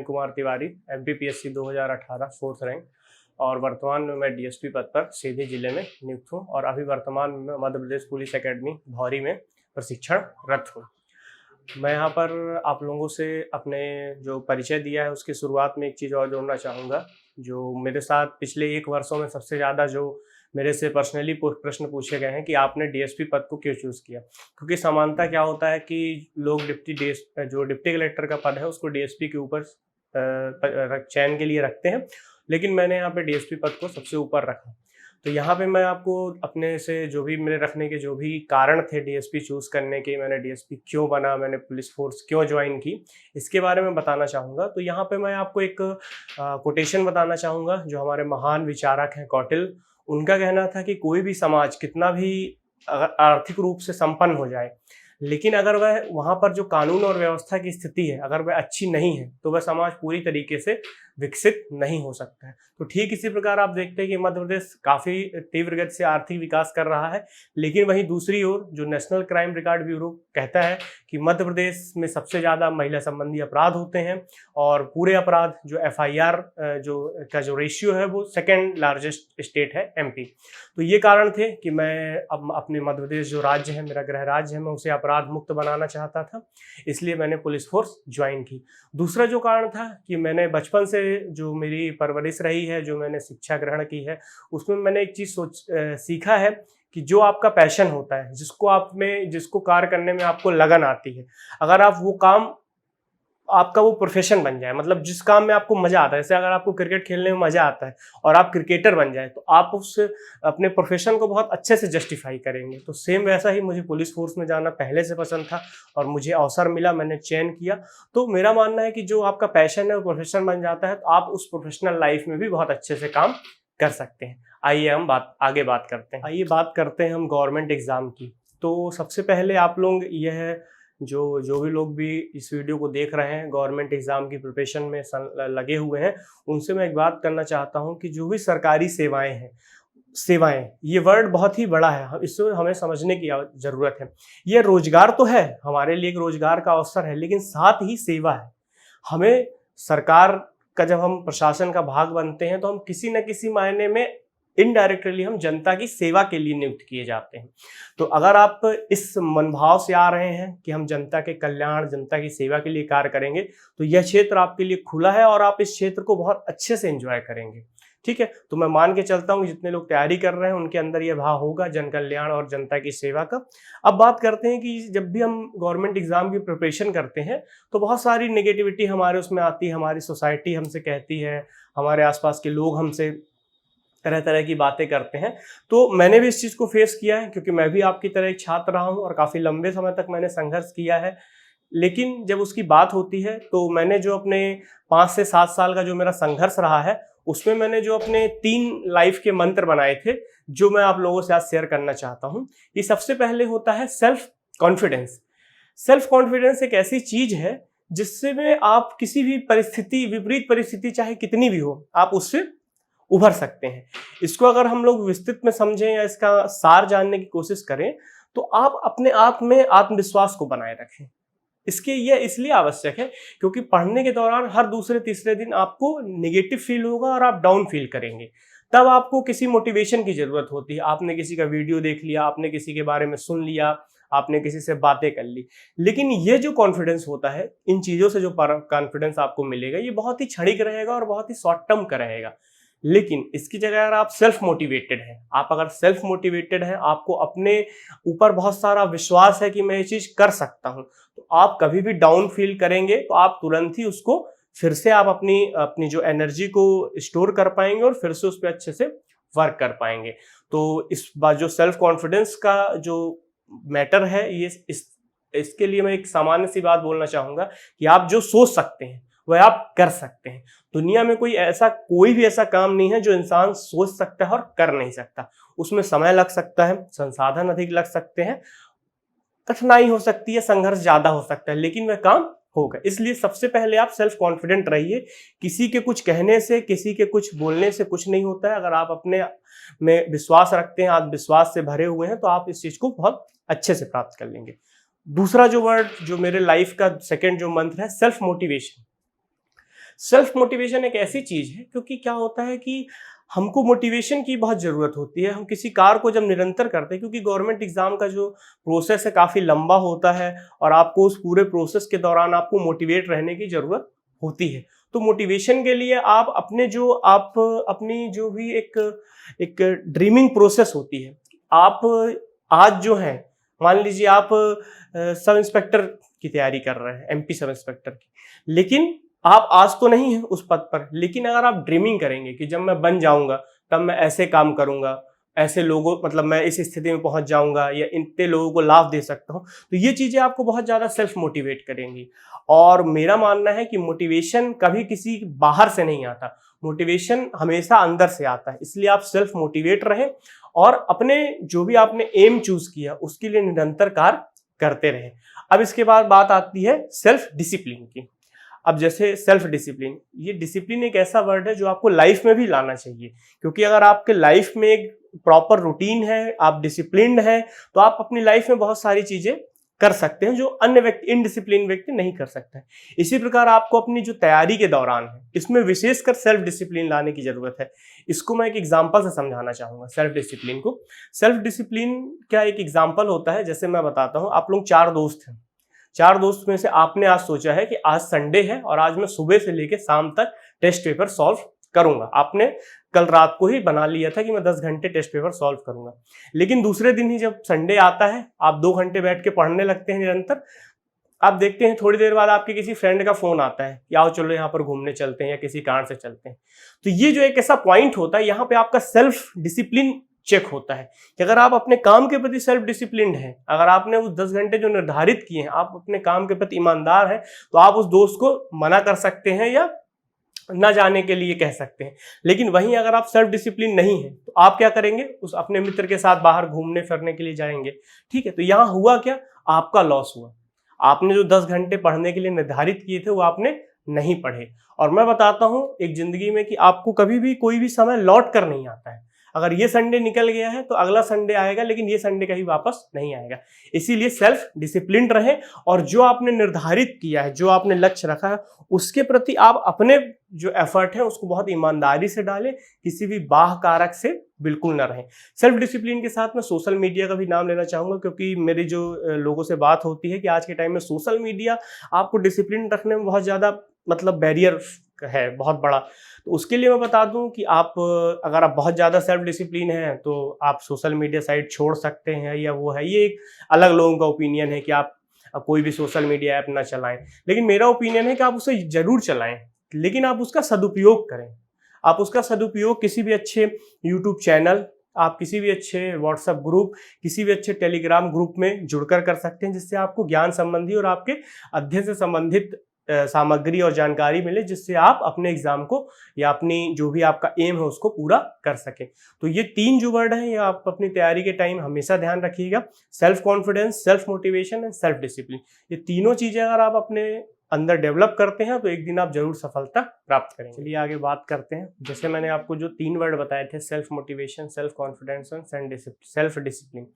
Kumar Tiwari, MPPSC 2018 fourth rank, और वर्तमान में मैं DSP पद पर सीधी जिले में नियुक्त हूँ और अभी वर्तमान में मध्य प्रदेश पुलिस एकेडमी भौरी में प्रशिक्षणरत हूँ। मैं यहाँ पर आप लोगों से अपने जो परिचय दिया है उसकी शुरुआत में एक चीज़ और जोड़ना चाहूँगा। जो मेरे साथ पिछले 1 वर्षों में सबसे ज़्यादा जो मेरे से पर्सनली प्रश्न पूछे गए हैं कि आपने DSP पद को क्यों चूज़ किया, क्योंकि सामान्यतः क्या होता है कि लोग जो डिप्टी कलेक्टर का पद है उसको DSP के ऊपर चयन के लिए रखते हैं, लेकिन मैंने यहाँ पे DSP पद को सबसे ऊपर रखा। तो यहाँ पे मैं आपको अपने से जो भी मेरे रखने के जो भी कारण थे DSP चूज़ करने के, मैंने DSP क्यों बना, मैंने पुलिस फोर्स क्यों ज्वाइन की, इसके बारे में बताना चाहूँगा। तो यहाँ पे मैं आपको एक कोटेशन बताना चाहूँगा जो हमारे महान विचारक हैं कौटिल्य, उनका कहना था कि कोई भी समाज कितना भी आर्थिक रूप से संपन्न हो जाए, लेकिन अगर वह वहाँ पर जो कानून और व्यवस्था की स्थिति है अगर वह अच्छी नहीं है तो वह समाज पूरी तरीके से विकसित नहीं हो सकता है। तो ठीक इसी प्रकार आप देखते हैं कि मध्य प्रदेश काफ़ी तीव्र गति से आर्थिक विकास कर रहा है, लेकिन वहीं दूसरी ओर जो नेशनल क्राइम रिकॉर्ड ब्यूरो कहता है कि मध्य प्रदेश में सबसे ज़्यादा महिला संबंधी अपराध होते हैं और पूरे अपराध जो FIR जो रेशियो है वो सेकेंड लार्जेस्ट स्टेट है MP। तो ये कारण थे कि मैं अब अपने मध्य प्रदेश जो राज्य है, मेरा गृह राज्य है, मैं उसे अपराध मुक्त बनाना चाहता था, इसलिए मैंने पुलिस फोर्स ज्वाइन की। दूसरा जो कारण था कि मैंने बचपन से जो मेरी परवरिश रही है, जो मैंने शिक्षा ग्रहण की है, उसमें मैंने एक चीज़ सीखा है कि जो आपका पैशन होता है, जिसको कार्य करने में आपको लगन आती है, अगर आप वो काम आपका वो प्रोफेशन बन जाए, मतलब जिस काम में आपको मजा आता है, जैसे अगर आपको क्रिकेट खेलने में मजा आता है और आप क्रिकेटर बन जाए तो आप उस अपने प्रोफेशन को बहुत अच्छे से जस्टिफाई करेंगे। तो सेम वैसा ही मुझे पुलिस फोर्स में जाना पहले से पसंद था और मुझे अवसर मिला, मैंने चयन किया। तो मेरा मानना है कि जो आपका पैशन है वो प्रोफेशन बन जाता है तो आप उस प्रोफेशनल लाइफ में भी बहुत अच्छे से काम कर सकते हैं। आइए हम आगे बात करते हैं। आइए बात करते हैं हम गवर्नमेंट एग्जाम की। तो सबसे पहले आप लोग यह जो भी लोग भी इस वीडियो को देख रहे हैं, गवर्नमेंट एग्जाम की प्रिपरेशन में लगे हुए हैं, उनसे मैं एक बात करना चाहता हूं कि जो भी सरकारी सेवाएं हैं, ये वर्ड बहुत ही बड़ा है, इससे हमें समझने की जरूरत है। यह रोजगार तो है, हमारे लिए एक रोजगार का अवसर है, लेकिन साथ ही सेवा है। हमें सरकार का जब हम प्रशासन का भाग बनते हैं तो हम किसी न किसी मायने में इनडायरेक्टली हम जनता की सेवा के लिए नियुक्त किए जाते हैं। तो अगर आप इस मनोभाव से आ रहे हैं कि हम जनता के कल्याण, जनता की सेवा के लिए कार्य करेंगे, तो यह क्षेत्र आपके लिए खुला है और आप इस क्षेत्र को बहुत अच्छे से एंजॉय करेंगे। ठीक है, तो मैं मान के चलता हूँ जितने लोग तैयारी कर रहे हैं उनके अंदर यह भाव होगा जन कल्याण और जनता की सेवा का। अब बात करते हैं कि जब भी हम गवर्नमेंट एग्जाम की प्रिपरेशन करते हैं तो बहुत सारी नेगेटिविटी हमारे उसमें आती है, हमारी सोसाइटी हमसे कहती है, हमारे आसपास के लोग हमसे तरह तरह की बातें करते हैं। तो मैंने भी इस चीज़ को फेस किया है, क्योंकि मैं भी आपकी तरह एक छात्र रहा हूँ और काफ़ी लंबे समय तक मैंने संघर्ष किया है। लेकिन जब उसकी बात होती है तो मैंने जो अपने 5 से 7 साल का जो मेरा संघर्ष रहा है, उसमें मैंने जो अपने 3 लाइफ के मंत्र बनाए थे, जो मैं आप लोगों से आज शेयर करना चाहता हूँ। ये सबसे पहले होता है सेल्फ कॉन्फिडेंस। सेल्फ कॉन्फिडेंस एक ऐसी चीज है जिससे में आप किसी भी परिस्थिति, विपरीत परिस्थिति चाहे कितनी भी हो, आप उससे उभर सकते हैं। इसको अगर हम लोग विस्तृत में समझें या इसका सार जानने की कोशिश करें तो आप अपने आप में आत्मविश्वास को बनाए रखें। यह इसलिए आवश्यक है क्योंकि पढ़ने के दौरान हर दूसरे तीसरे दिन आपको नेगेटिव फील होगा और आप डाउन फील करेंगे। तब आपको किसी मोटिवेशन की जरूरत होती है। आपने किसी का वीडियो देख लिया, आपने किसी के बारे में सुन लिया, आपने किसी से बातें कर ली, लेकिन ये जो कॉन्फिडेंस होता है, इन चीजों से जो कॉन्फिडेंस आपको मिलेगा, ये बहुत ही क्षणिक रहेगा और बहुत ही शॉर्ट टर्म का रहेगा। लेकिन इसकी जगह अगर आप सेल्फ मोटिवेटेड हैं, आपको अपने ऊपर बहुत सारा विश्वास है कि मैं ये चीज कर सकता हूं, तो आप कभी भी डाउन फील करेंगे तो आप तुरंत ही उसको फिर से आप अपनी जो एनर्जी को स्टोर कर पाएंगे और फिर से उस पर अच्छे से वर्क कर पाएंगे। तो इस बात जो सेल्फ कॉन्फिडेंस का जो मैटर है, ये इसके लिए मैं एक सामान्य सी बात बोलना चाहूंगा कि आप जो सोच सकते हैं वह आप कर सकते हैं। दुनिया में कोई भी ऐसा काम नहीं है जो इंसान सोच सकता है और कर नहीं सकता। उसमें समय लग सकता है, संसाधन अधिक लग सकते हैं, कठिनाई हो सकती है, संघर्ष ज्यादा हो सकता है, लेकिन वह काम होगा। इसलिए सबसे पहले आप सेल्फ कॉन्फिडेंट रहिए। किसी के कुछ कहने से, किसी के कुछ बोलने से कुछ नहीं होता है। अगर आप अपने में विश्वास रखते हैं, आत्मविश्वास से भरे हुए हैं, तो आप इस चीज को बहुत अच्छे से प्राप्त कर लेंगे। दूसरा जो वर्ड जो मेरे लाइफ का सेकंड जो मंत्र है, सेल्फ मोटिवेशन। सेल्फ मोटिवेशन एक ऐसी चीज है, क्योंकि क्या होता है कि हमको मोटिवेशन की बहुत ज़रूरत होती है। हम किसी कार्य को जब निरंतर करते हैं, क्योंकि गवर्नमेंट एग्जाम का जो प्रोसेस है काफ़ी लंबा होता है और आपको उस पूरे प्रोसेस के दौरान आपको मोटिवेट रहने की ज़रूरत होती है। तो मोटिवेशन के लिए आप अपनी जो भी एक ड्रीमिंग प्रोसेस होती है, आप आज जो है, मान लीजिए आप सब इंस्पेक्टर की तैयारी कर रहे हैं, एमपी सब इंस्पेक्टर की, लेकिन आप आज तो नहीं है उस पद पर, लेकिन अगर आप ड्रीमिंग करेंगे कि जब मैं बन जाऊंगा तब मैं ऐसे काम करूंगा, ऐसे लोगों मतलब मैं इस स्थिति में पहुंच जाऊंगा या इतने लोगों को लाभ दे सकता हूं, तो ये चीजें आपको बहुत ज्यादा सेल्फ मोटिवेट करेंगी। और मेरा मानना है कि मोटिवेशन कभी किसी बाहर से नहीं आता, मोटिवेशन हमेशा अंदर से आता है। इसलिए आप सेल्फ मोटिवेट रहें और अपने जो भी आपने एम चूज किया उसके लिए निरंतर कार्य करते रहें। अब इसके बाद बात आती है सेल्फ डिसिप्लिन की। अब जैसे सेल्फ डिसिप्लिन, ये डिसिप्लिन एक ऐसा वर्ड है जो आपको लाइफ में भी लाना चाहिए, क्योंकि अगर आपके लाइफ में एक प्रॉपर रूटीन है, आप डिसिप्लिन्ड हैं, तो आप अपनी लाइफ में बहुत सारी चीजें कर सकते हैं जो अन्य व्यक्ति, इनडिसिप्लिन व्यक्ति नहीं कर सकते हैं। इसी प्रकार आपको अपनी जो तैयारी के दौरान है, इसमें विशेषकर सेल्फ डिसिप्लिन लाने की जरूरत है। इसको मैं एक एग्जांपल से समझाना चाहूंगा सेल्फ डिसिप्लिन को। सेल्फ डिसिप्लिन क्या एक एग्जांपल होता है, जैसे मैं बताता हूँ। आप लोग 4 दोस्त हैं, 4 दोस्त में से आपने आज सोचा है कि आज संडे है और आज मैं सुबह से लेकर शाम तक टेस्ट पेपर सॉल्व करूंगा। आपने कल रात को ही बना लिया था कि मैं 10 घंटे टेस्ट पेपर सॉल्व करूंगा, लेकिन दूसरे दिन ही जब संडे आता है, आप 2 घंटे बैठ के पढ़ने लगते हैं निरंतर। आप देखते हैं थोड़ी देर बाद आपके किसी फ्रेंड का फोन आता है कि आओ चलो यहाँ पर घूमने चलते हैं या किसी कारण से चलते हैं। तो ये जो एक ऐसा पॉइंट होता है, यहाँ पे आपका सेल्फ डिसिप्लिन चेक होता है कि अगर आप अपने काम के प्रति सेल्फ डिसिप्लिन्ड हैं, अगर आपने उस 10 घंटे जो निर्धारित किए हैं, आप अपने काम के प्रति ईमानदार हैं, तो आप उस दोस्त को मना कर सकते हैं या ना जाने के लिए कह सकते हैं। लेकिन वहीं अगर आप सेल्फ डिसिप्लिन नहीं है तो आप क्या करेंगे, उस अपने मित्र के साथ बाहर घूमने फिरने के लिए जाएंगे। ठीक है, तो यहाँ हुआ क्या, आपका लॉस हुआ। आपने जो 10 घंटे पढ़ने के लिए निर्धारित किए थे वो आपने नहीं पढ़े। और मैं बताता हूं एक जिंदगी में कि आपको कभी भी कोई भी समय लौट कर नहीं आता है। अगर ये संडे निकल गया है तो अगला संडे आएगा, लेकिन ये संडे कहीं वापस नहीं आएगा। इसीलिए सेल्फ डिसिप्लिन्ड रहे और जो आपने निर्धारित किया है, जो आपने लक्ष्य रखा है, उसके प्रति आप अपने जो एफर्ट है उसको बहुत ईमानदारी से डालें, किसी भी बाह्य कारक से बिल्कुल ना रहें। सेल्फ डिसिप्लिन के साथ मैं सोशल मीडिया का भी नाम लेना चाहूंगा, क्योंकि मेरी जो लोगों से बात होती है कि आज के टाइम में सोशल मीडिया आपको डिसिप्लिन रखने में बहुत ज़्यादा मतलब बैरियर है, बहुत बड़ा। तो उसके लिए मैं बता दूं कि आप अगर आप बहुत ज़्यादा सेल्फ डिसिप्लिन हैं तो आप सोशल मीडिया साइट छोड़ सकते हैं, या वो है, ये एक अलग लोगों का ओपिनियन है कि आप कोई भी सोशल मीडिया ऐप ना चलाएं। लेकिन मेरा ओपिनियन है कि आप उसे जरूर चलाएं, लेकिन आप उसका सदुपयोग करें। आप उसका सदुपयोग किसी भी अच्छे यूट्यूब चैनल, आप किसी भी अच्छे व्हाट्सएप ग्रुप, किसी भी अच्छे टेलीग्राम ग्रुप में जुड़कर कर सकते हैं, जिससे आपको ज्ञान संबंधी और आपके अध्ययन से संबंधित सामग्री और जानकारी मिले, जिससे आप अपने एग्जाम को या अपनी जो भी आपका एम है उसको पूरा कर सकें। तो ये 3 जो वर्ड हैं ये आप अपनी तैयारी के टाइम हमेशा ध्यान रखिएगा, self confidence, self motivation and self discipline. ये तीनों चीजें अगर आप अपने अंदर डेवलप करते हैं तो एक दिन आप जरूर सफलता प्राप्त करेंगे। चलिए आगे बात करते हैं। जैसे मैंने आपको जो 3 वर्ड बताए थे, self motivation, self confidence and self discipline,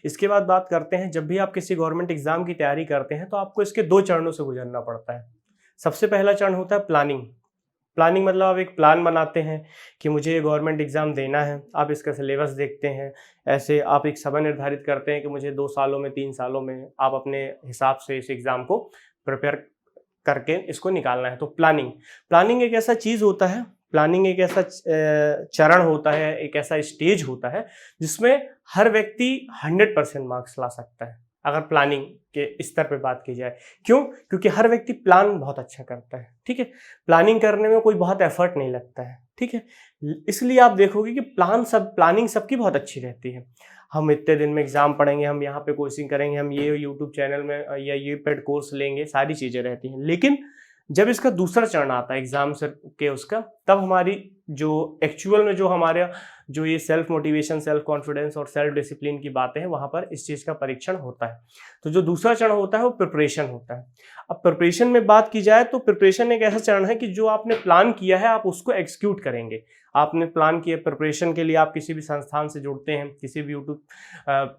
इसके बाद बात करते हैं जब भी आप किसी गवर्नमेंट एग्जाम की तैयारी करते हैं तो आपको इसके 2 चरणों से गुजरना पड़ता है। सबसे पहला चरण होता है प्लानिंग। प्लानिंग मतलब आप एक प्लान बनाते हैं कि मुझे गवर्नमेंट एग्ज़ाम देना है, आप इसका सिलेबस देखते हैं, ऐसे आप एक समय निर्धारित करते हैं कि मुझे 2 सालों में, 3 सालों में आप अपने हिसाब से इस एग्ज़ाम को प्रिपेयर करके इसको निकालना है। तो प्लानिंग एक ऐसा चीज़ होता है, प्लानिंग एक ऐसा चरण होता है, एक ऐसा स्टेज होता है जिसमें हर व्यक्ति 100% मार्क्स ला सकता है अगर प्लानिंग के स्तर पे बात की जाए। क्यों? क्योंकि हर व्यक्ति प्लान बहुत अच्छा करता है। ठीक है, प्लानिंग करने में कोई बहुत एफर्ट नहीं लगता है। ठीक है, इसलिए आप देखोगे कि प्लानिंग सबकी बहुत अच्छी रहती है। हम इतने दिन में एग्जाम पढ़ेंगे, हम यहाँ पे कोचिंग करेंगे, हम ये यूट्यूब चैनल में या ये पेड कोर्स लेंगे, सारी चीजें रहती हैं। लेकिन जब इसका दूसरा चरण आता है एग्जाम से के उसका, तब हमारी जो एक्चुअल में जो हमारे जो ये सेल्फ मोटिवेशन, सेल्फ कॉन्फिडेंस और सेल्फ डिसिप्लिन की बातें हैं, वहां पर इस चीज का परीक्षण होता है। तो जो दूसरा चरण होता है वो प्रिपरेशन होता है। अब प्रिपरेशन में बात की जाए तो प्रिपरेशन एक ऐसा चरण है कि जो आपने प्लान किया है आप उसको एग्जीक्यूट करेंगे। आपने प्लान किया प्रिपरेशन के लिए, आप किसी भी संस्थान से जुड़ते हैं, किसी भी यूट्यूब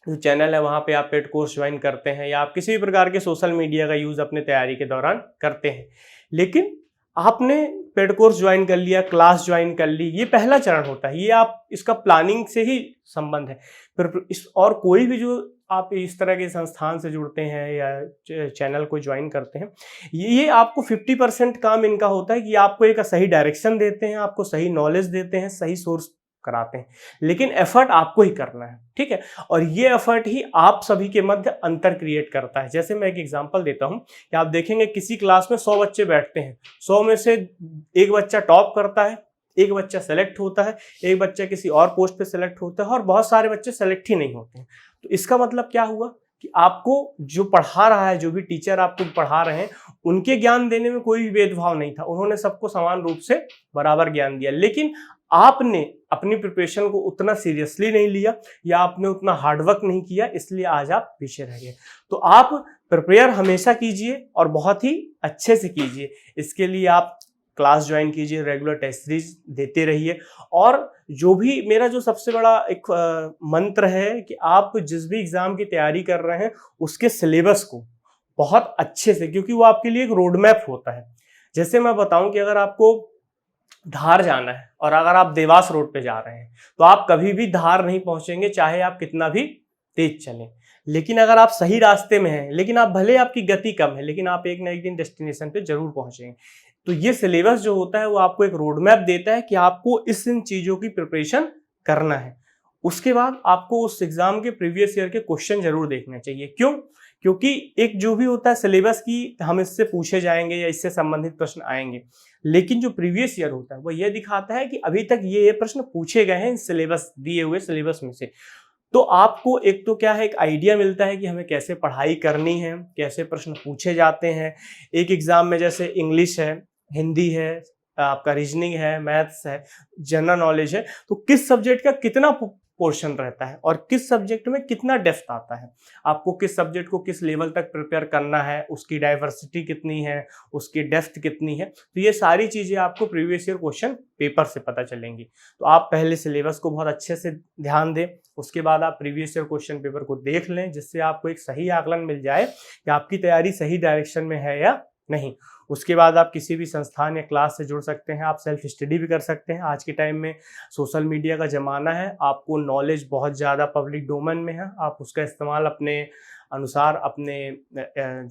जो चैनल है वहाँ पे आप पेड कोर्स ज्वाइन करते हैं, या आप किसी भी प्रकार के सोशल मीडिया का यूज़ अपने तैयारी के दौरान करते हैं। लेकिन आपने पेड कोर्स ज्वाइन कर लिया, क्लास ज्वाइन कर ली, ये पहला चरण होता है, ये आप इसका प्लानिंग से ही संबंध है। फिर इस और कोई भी जो आप इस तरह के संस्थान से जुड़ते हैं या चैनल को ज्वाइन करते हैं, ये आपको 50% काम इनका होता है कि आपको एक सही डायरेक्शन देते हैं, आपको सही नॉलेज देते हैं, सही सोर्स कराते हैं, लेकिन एफर्ट आपको ही करना है, ठीक है। और ये एफर्ट ही आप सभी के मध्य अंतर क्रिएट करता है। जैसे मैं एक एग्जांपल देता हूं कि आप देखेंगे किसी क्लास में 100 बच्चे बैठते हैं, 100 में से एक बच्चा टॉप करता है, एक बच्चा सेलेक्ट होता है, एक बच्चा किसी और पोस्ट पे सेलेक्ट होता है और बहुत सारे बच्चे सेलेक्ट ही नहीं होते हैं। तो इसका मतलब क्या हुआ कि आपको जो पढ़ा रहा है, जो भी टीचर आपको पढ़ा रहे हैं, उनके ज्ञान देने में कोई भी भेदभाव नहीं था, उन्होंने सबको समान रूप से बराबर ज्ञान दिया। लेकिन आपने अपनी प्रिपरेशन को उतना सीरियसली नहीं लिया या आपने उतना हार्डवर्क नहीं किया, इसलिए आज आप पीछे रह गए। तो आप प्रिपेयर हमेशा कीजिए और बहुत ही अच्छे से कीजिए। इसके लिए आप क्लास ज्वाइन कीजिए, रेगुलर टेस्ट सीरीज देते रहिए। और जो भी मेरा जो सबसे बड़ा एक मंत्र है कि आप जिस भी एग्जाम की तैयारी कर रहे हैं उसके सिलेबस को बहुत अच्छे से, क्योंकि वो आपके लिए एक रोड मैप होता है। जैसे मैं बताऊं कि अगर आपको धार जाना है और अगर आप देवास रोड पे जा रहे हैं तो आप कभी भी धार नहीं पहुंचेंगे, चाहे आप कितना भी तेज चलें। लेकिन अगर आप सही रास्ते में हैं, लेकिन आप भले आपकी गति कम है, लेकिन आप एक ना एक दिन डेस्टिनेशन पे जरूर पहुंचेंगे। तो ये सिलेबस जो होता है वो आपको एक रोड मैप देता है कि आपको इन चीजों की प्रिपरेशन करना है। उसके बाद आपको उस एग्जाम के प्रीवियस ईयर के क्वेश्चन जरूर देखने चाहिए। क्यों? क्योंकि एक जो भी होता है सिलेबस की हम इससे पूछे जाएंगे या इससे संबंधित प्रश्न आएंगे, लेकिन जो प्रीवियस ईयर होता है वो ये दिखाता है कि अभी तक ये प्रश्न पूछे गए हैं सिलेबस, दिए हुए सिलेबस में से। तो आपको एक तो क्या है, एक आइडिया मिलता है कि हमें कैसे पढ़ाई करनी है, कैसे प्रश्न पूछे जाते हैं। एक एग्जाम में जैसे इंग्लिश है, हिंदी है, आपका रीजनिंग है, मैथ्स है, जनरल नॉलेज है, तो किस सब्जेक्ट का कितना पोर्शन रहता है और किस सब्जेक्ट में कितना डेप्थ आता है, आपको किस सब्जेक्ट को किस लेवल तक प्रिपेयर करना है, उसकी डाइवर्सिटी कितनी है, उसकी डेप्थ कितनी है। तो ये सारी चीजें आपको प्रीवियस ईयर क्वेश्चन पेपर से पता चलेंगी। तो आप पहले सिलेबस को बहुत अच्छे से ध्यान दें, उसके बाद आप प्रीवियस ईयर क्वेश्चन पेपर को देख लें, जिससे आपको एक सही आकलन मिल जाए कि आपकी तैयारी सही डायरेक्शन में है या नहीं। उसके बाद आप किसी भी संस्थान या क्लास से जुड़ सकते हैं, आप सेल्फ स्टडी भी कर सकते हैं। आज के टाइम में सोशल मीडिया का ज़माना है, आपको नॉलेज बहुत ज़्यादा पब्लिक डोमेन में है, आप उसका इस्तेमाल अपने अनुसार, अपने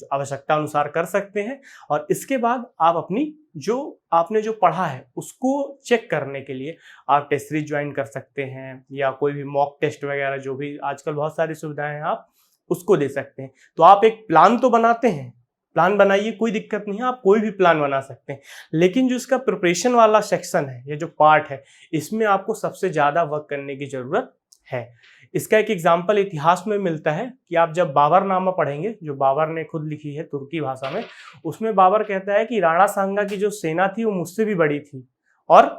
आवश्यकता अनुसार कर सकते हैं। और इसके बाद आप अपनी जो आपने जो पढ़ा है उसको चेक करने के लिए आप टेस्ट सीरीज ज्वाइन कर सकते हैं या कोई भी मॉक टेस्ट वगैरह, जो भी आजकल बहुत सारी सुविधाएं हैं, आप उसको दे सकते हैं। तो आप एक प्लान तो बनाते हैं, प्लान बनाइए, कोई दिक्कत नहीं है, आप कोई भी प्लान बना सकते हैं। लेकिन जो इसका प्रिपरेशन वाला सेक्शन है, ये जो पार्ट है, इसमें आपको सबसे ज़्यादा वर्क करने की ज़रूरत है। इसका एक एग्जाम्पल इतिहास में मिलता है कि आप जब बाबरनामा पढ़ेंगे, जो बाबर ने खुद लिखी है तुर्की भाषा में, उसमें बाबर कहता है कि राणा सांगा की जो सेना थी वो मुझसे भी बड़ी थी और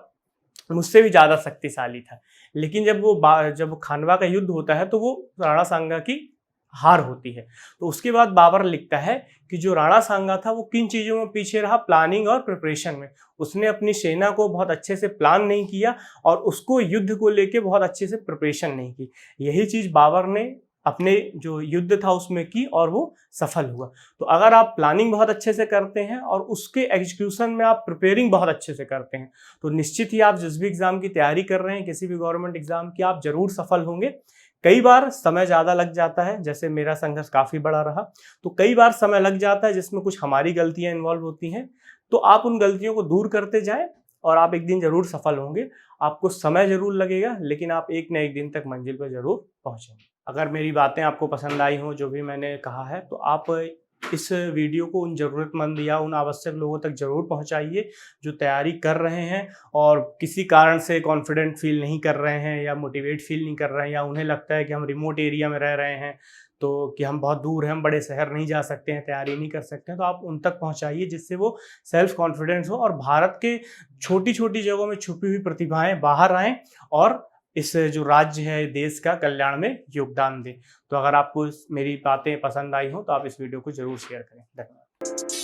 मुझसे भी ज़्यादा शक्तिशाली था। लेकिन जब खानवा का युद्ध होता है तो वो राणा सांगा की हार होती है। तो उसके बाद बाबर लिखता है कि जो राणा सांगा था वो किन चीज़ों में पीछे रहा, प्लानिंग और प्रिपरेशन में। उसने अपनी सेना को बहुत अच्छे से प्लान नहीं किया और उसको युद्ध को लेके बहुत अच्छे से प्रिपरेशन नहीं की। यही चीज़ बाबर ने अपने जो युद्ध था उसमें की और वो सफल हुआ। तो अगर आप प्लानिंग बहुत अच्छे से करते हैं और उसके एग्जीक्यूशन में आप प्रिपेयरिंग बहुत अच्छे से करते हैं, तो निश्चित ही आप जिस भी एग्जाम की तैयारी कर रहे हैं, किसी भी गवर्नमेंट एग्जाम की, आप जरूर सफल होंगे। कई बार समय ज़्यादा लग जाता है, जैसे मेरा संघर्ष काफ़ी बड़ा रहा, तो कई बार समय लग जाता है जिसमें कुछ हमारी गलतियां इन्वॉल्व होती हैं। तो आप उन गलतियों को दूर करते जाएं और आप एक दिन जरूर सफल होंगे। आपको समय जरूर लगेगा, लेकिन आप एक न एक दिन तक मंजिल पर जरूर पहुंचेंगे। अगर मेरी बातें आपको पसंद आई हों, जो भी मैंने कहा है, तो आप इस वीडियो को उन ज़रूरतमंद या उन आवश्यक लोगों तक ज़रूर पहुंचाइए जो तैयारी कर रहे हैं और किसी कारण से कॉन्फिडेंट फील नहीं कर रहे हैं या मोटिवेट फील नहीं कर रहे हैं, या उन्हें लगता है कि हम रिमोट एरिया में रह रहे हैं, तो कि हम बहुत दूर हैं, हम बड़े शहर नहीं जा सकते हैं, तैयारी नहीं कर सकते हैं। तो आप उन तक पहुंचाइए जिससे वो सेल्फ कॉन्फिडेंस हो और भारत के छोटी छोटी जगहों में छुपी हुई प्रतिभाएं बाहर आएँ और इस जो राज्य है, देश का कल्याण में योगदान दें। तो अगर आपको मेरी बातें पसंद आई हो तो आप इस वीडियो को जरूर शेयर करें। धन्यवाद।